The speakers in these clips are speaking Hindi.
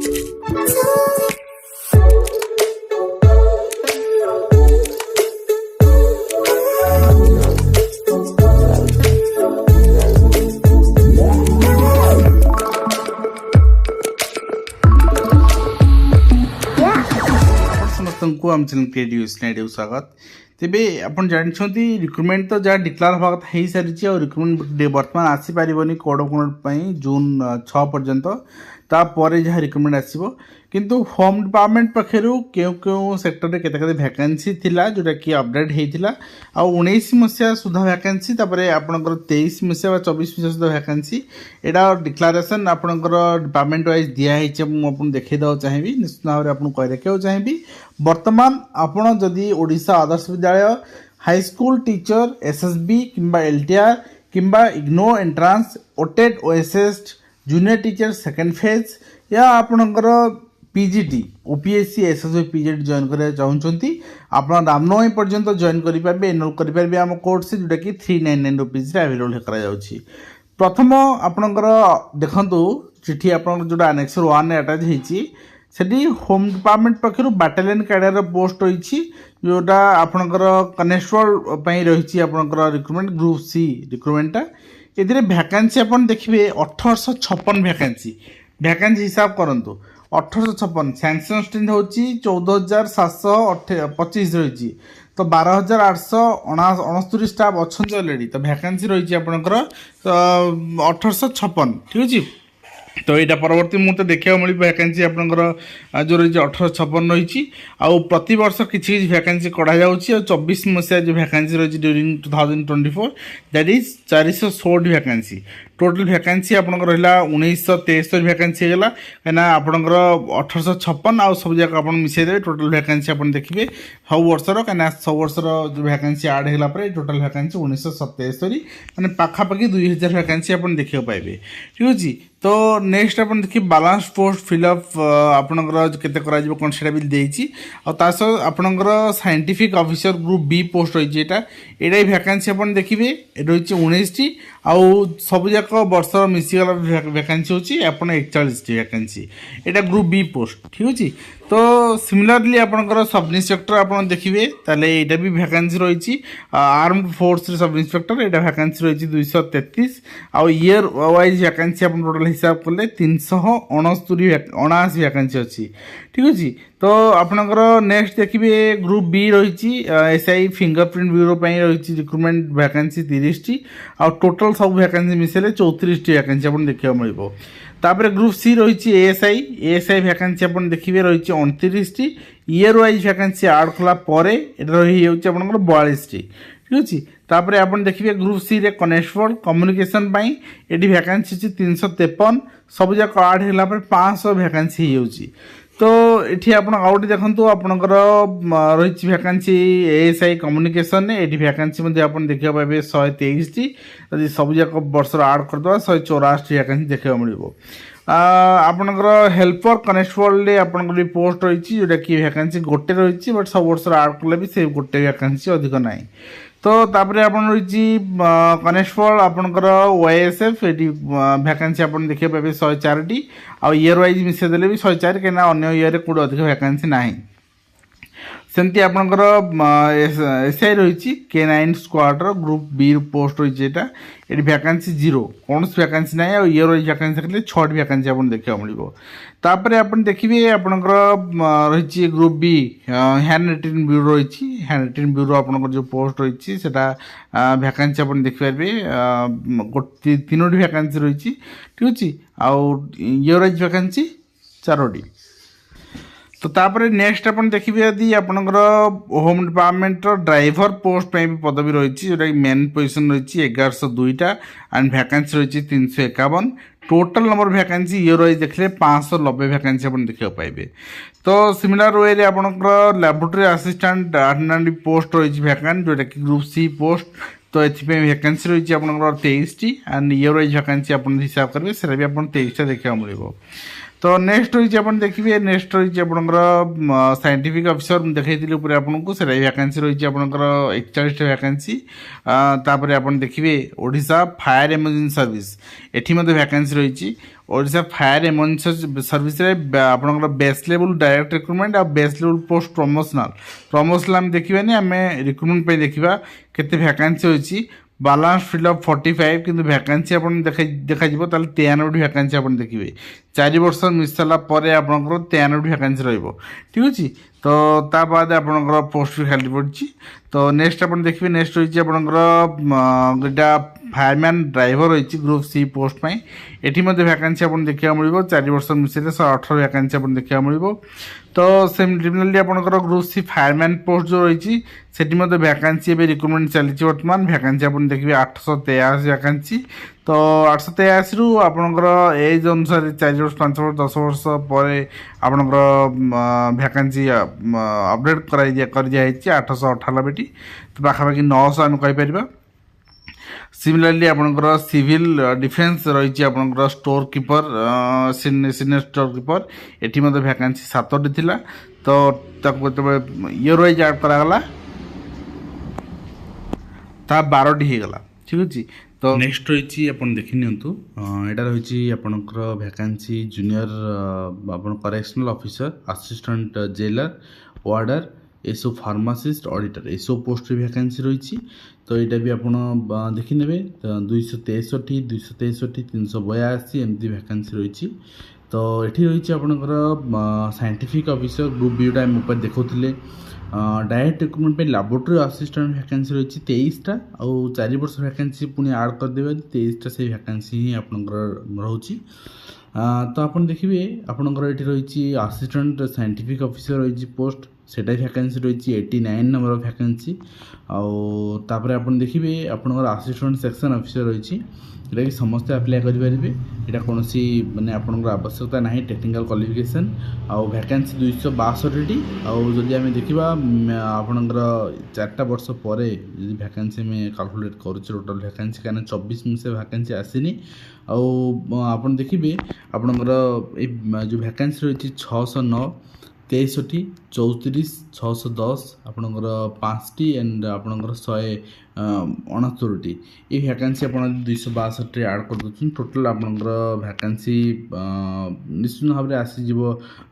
समस्त आम चैनल क्रिएटिव स्नाइड स्वागत। तेबे आप जानते रिक्रुटमेंट तो जहाँ डिक्लेयर हवा कथा हो सारी और रिक्रुटमेंट बर्तमान आसीपर कोड कोड जून 6 पर्यंत तापर जहाँ रिक्रुटमेंट आसो किंतु होम डिपार्टमेंट पक्षर क्यों क्यों सेक्टर में केते वैकेंसी थिला जोटा कि अपडेट होता आ 19 मसीहा सुधा वैकेंसी आपंकर 23 मसीहा 24 मसीहा सुधा वैकेंसी यहाँ डिक्लारेसन आपंकर डिपार्टमेंट वाइज दिखाई मुझे देखा चाहिए निश्चित भाव में आपको कही रखा चाहिए। बर्तमान आपड़ जदि Odisha Adarsha Vidyalaya high school teacher SSB किंबा एलटीआर किंबा IGNOU entrance OTET OSS junior teacher second phase या आपणकर PGT OPSC SSB PGT join करने चाहते आप रामनवमी पर्यंत जॉइन करेंगे एनरोल करेंगे आम कोर्स जोटा कि 399 रुपीज अवेलेबल कर प्रथम आपणकर देखु चिठी आप जो आनेक्सर 1 अटाच होती सेठी होम डिपार्टमेंट पक्षर बाटालियन कैडर पोस्ट रही जोटा आपणकर कनेस्टेबल रही आपणकर रिक्रुटमेंट ग्रुप सी रिक्रुटमेंटा ये वैकेंसी आप देखिए 1856 वैकेंसी हिसाब करूँ 1856 सैंक्शन स्ट्रेंथ हूँ 14,725 रही तो 12,869 स्टाफ अच्छा अलरेडी तो वैकेंसी रही आपंकर 1856 ठीक अच्छे। तो यहाँ परवर्ती मुहूर्त देखा मिले वैकेंसी आपंकर जो रही 1856 रही आउ प्रति वर्ष किसी वैकेंसी कढ़ा जाऊँगी और 24 मसीहा जो वैकेंसी रही during 2024 that is 460 vacancy total vacancy आपंकर रहा 1973 वैकेंसी होगा कहीं आपंकर 1856 आउ सब जगह आप मिसेदे टोटल वैकेंसी आप देखिए सब वर्षर कहीं सब वर्षर जो वैकेंसी आड होगा टोटल वैकेंसी 1977 मैंने पाखापाखि 2000 वैकेंसी आप देखा पाए ठीक अच्छे। तो नेक्स्ट आप देखिए बालांस पोस्ट फिलअप आपंकर केते कौन से भी देती सह आपंकर scientific officer group B post रही है वैकेंसी आप देखिए रही 19 टी आउ सबूक वर्ष मिसीगला वैकेंसी होची आप 41 टी वैकेंसी यहाँ ग्रुप बी पोस्ट ठीक अच्छे। तो सिमिलरली आपंकर सब इन्स्पेक्टर आप देखिए यहाँ भी वैकेंसी रही आर्म्ड फोर्स सब इन्स्पेक्टर यहाँ वैकेंसी रही 233 आउ ईयर वाइज वैकेंसी आप टोटल हिसाब कले 379 वैकेंसी अच्छी ठीक अच्छे। तो आपंकर नेक्स्ट देखिए ग्रुप बी रही एसआई फिंगरप्रिंट ब्यूरो रही रिक्रुटमेंट वैकेंसी 30 टी आउ टोटल सब वैकेंसी मिसेले 34 टी वैकेंसी आप देखा मिले। तापर ग्रुप सी रही एएसआई वैकेंसी आप देखिए रही 29 टी ईयर वाइज वैकेंसी आड कला रही 42 टी ठीक अच्छे। तापर आप देखिए ग्रुप सी रे कनेस्टेबल कम्युनिकेशन ये वैकेंसी 353 सब जाक आड होला 500 वैकेंसी हो। तो ये आप आउट देखो आपंकर रही वैकेंसी एएसआई कम्युनिकेशन ये वैकेंसी आप देखा पाए 123 टी यदि सब जाक वर्ष आड करदे 184 वैकेंसी देखा मिले। आपंकर हेल्पर कनेस्टेबल आपंकर पोस्ट रही जोटा कि वैकेंसी गोटे रही बट सब वर्ष आड कले भी से गोटे वैकेंसी अधिक ना। तो तापर आप रही कनेस्टेबल आपंकर ओएसएफ ये वैकेंसी आप देखिए पाए 104 टी आउ ईयर वाइज मिसेदेले भी 104 कहीं अन्य ईयर कौट अधिक वैकेंसी ना। सेमती आपंकर एसआई रही K9 स्क्वाड्र ग्रुप बी पोस्ट रही ये वैकेंसी 0 कौन वैकेंसी ना और ईयर वाइज वैकेंसी देखिए 6 वैकेंसी आप देखा मिले। तापर आप देखिए आपंकर रही group B handwritten bureau रही हैंड रिटेन ब्यूरो आपंकर जो पोस्ट रही वैकेंसी आप देखिए 3 वैकेंसी रही ठीक अच्छे आउ ईयर वाइज वैकेंसी 4 टी। तो तापर नेक्स्ट आप देखिए यदि आपंकर होम डिपार्टमेंट ड्राइवर पोस्ट भी पदवी रही जोटा कि मेन पोजिशन रही 1102 एंड वैकेंसी रही 351 total number vacancy year wise देखिए 590 वैकेंसी आप देखा पाए। तो सिमिलर वे रे आपंकर लैबोरेटरी असिस्टेंट अटेंडेंट पोस्ट रही वैकेंट जोटा कि ग्रुप सी पोस्ट तो ये वैकेंसी रही आपंकर 23 T and year wise vacancy आप हिसाब करेंगे से भी आप 23 टा देखा मिले। तो नेक्स्ट रही आप देखिए नेक्स्ट रही आपंकर साइंटिफिक ऑफिसर देखी आपको से वैकेंसी रही आपंकर 41 वैकेंसी। तापर आप देखिए Odisha fire emergency service eighty vacancy रही ओडिशा फायर इमरजेंसी सर्विस आपंकर बेस्ट लेवल डायरेक्ट रिक्रुटमेंट आ बेस्ट लेवल पोस्ट प्रमोशनल आम देखा आम रिक्रुटमेंट देखा केते भैकेंसी होती बालांस फिलअप 45 कि भैकेंसी आप देखा 93 भैकेंसी आप देखिए 4 वर्ष मिस सारा आपंकर 93 भैकेंसी ठीक अच्छे तो ता बाद आपंकर पोस्ट भी खाली पड़ी तो नेक्स्ट आप देखिए नेक्स्ट रही आपंकर फायरमैन ड्राइवर रही ग्रुप सी पोस्ट एटी भैकेंसी आप देखा मिले 4 वर्ष मिसेल 118 भैकेंसी आप देखा मिले तो सिमिलरली आपंकर ग्रुप सी फायरमैन पोस्ट जो रही से भैकेंसी रिक्रुटमेंट चली बर्तमान भैकेंसी आप देखिए 883 भैकेंसी तो 883 रु आपंकर एज अनुसार 4 वर्ष 5 वर्ष 10 वर्ष पर आपंकर भैकेंसी अपडेट कर दिखाई 898 तो पाखापाखि 900 आम कहीपर सिमिलरली आपंकर सिविल डिफेन्स रही आपंकर store keeper senior store keeper एटी भैकेंसी 7टी थिला तो इयर वाइज आड करागला ता 12टी होगला ठीक अच्छे तो नेक्स्ट रही आप देखी नियंतु यहाँ रही आपंकर भैकेंसी जूनियर आप करेक्शनल ऑफिसर असिस्टेंट जेलर वार्डर एसो फार्मासिस्ट ऑडिटर एसो पोस्ट भैकेंसी रही तो यहाँ भी आप देखने 263 263 382 एमती भैकेंसी रही तो ये रही आपंकर साइंटिफिक ऑफिसर ग्रुप बीटा ऊपर देखुले डायरेक्ट रिक्रुटमेंट पे लैबोरेटरी असिस्टेंट भैकेंसी रही 23टा आउ 4 वर्ष भैकेंसी पुणी आड करदे 23टा से भैकेंसी ही आपंकर रोचे तो आप देखिए आपंकर ये रही असिस्टेंट साइंटिफिक ऑफिसर रही पोस्ट सेटा भैकेंसी रही 89 नंबर भैकेंसी आउे आप देखिए आपंकर असिस्टेंट सेक्शन ऑफिसर रही यहाँ कि समस्ते आप्लाय करेंगे यहाँ कौन मानने आपंकर आवश्यकता ना टेक्निकल क्वालिफिकेशन आउ भैकेंसी 262टी आदि आम देखा आपंकर 4टा वर्ष पर भैकेंसी में कैलकुलेट करुचे टोटल भैकेंसी कहीं 24 मिसे भैकेंसी आसनी आप देखिए आपंकर जो भैकेंसी रही 609 63 34 610 आपंकर 5टी एंड आपंकर 169टी ये भैकेंसी आप 262 आड कर दूसरी टोटाल आपंकर भैकेंसी निश्चित भाव में आसीज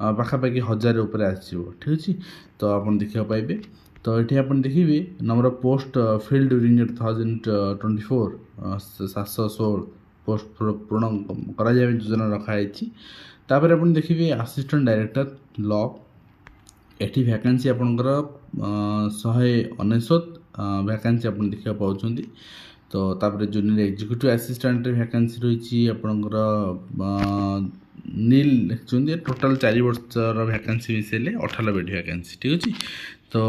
पाखापाखि 1000 उपर आसो ठीक अच्छे तो आप देखा पाइबे तो ये आप देखिए number of post field during 2024 716 post पूर्ण करा योजना रखाई तापर आप देखिए assistant director law eighty vacancy आपंकर 199 भैकेंसी आप देखा पाँच तो तापर जूनियर एग्जीक्यूटिव असिस्टेंट भैकेंसी रही आपंकर नील लिखुं टोटाल 4 वर्षर भैकेंसी मिसेले 98 भैकेंसी ठीक अच्छे तो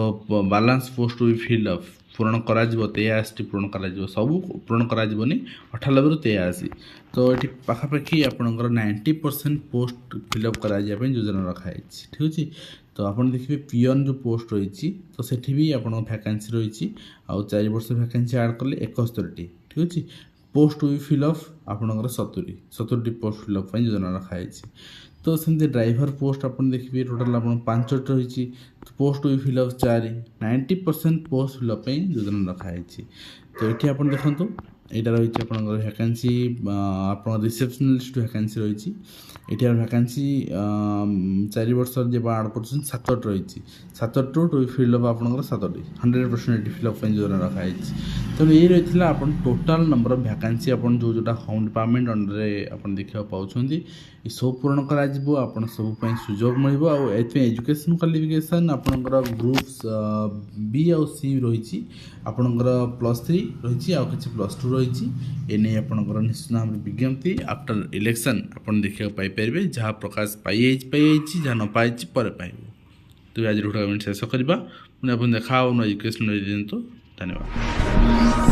बालांस पोस्ट भी फिलअप पूरण कर 83टी पूरण कर सबू पूरण करानी 98 रु 83 तो ये पाखापाखि आपंकर 90% पोस्ट फिलअप कराया योजना रखाई ठीक अच्छे तो आप देखिए पियन जो पोस्ट रही तो सेठी भी आप भैकेंसी रही आउ 4 वर्ष भैकेंसी आड कले 71टी ठीक अच्छे पोस्ट भी फिलअप आपंकर 70टी पोस्ट फिलअप योजना रखाई तो सेमती ड्राइवर पोस्ट आप देखिए टोटाल आप 5टी रही तो पोस्ट भी फिलअप 4 90% पोस्ट फिलअप योजना रखाई तो ये आप देखो यहाँ रही आपंकर भैकेंसी आप रिसेप्शनलिस्ट भैकेंसी रही ये भैकेंसी 4 वर्ष जब आड कर 7टी रही 7टी टू फिलअप आपंकर 7टी 100% फिलअप योजना रखाई तेणु ये रही आप टोटाल नंबर ऑफ भैकेंसी आप जोटा होम डिपार्टमेंट अंडर आप देखा पाँच ये सब पूरण कर सब सुजोग मिले एजुकेशन क्वालिफिकेशन आपंकर ग्रुप्स बी आउ सी रही आपंकर +3 रही आ कि +2 रही एने आपंकर निश्चित भाव में विज्ञप्ति आफ्टर इलेक्शन आप देखा पाइपर जहाँ प्रकाश पाई जहाँ न पाई पर पाइबे तो आज शेष करवा पुणी आप देखा एजुकेशन दिखाँ धन्यवाद।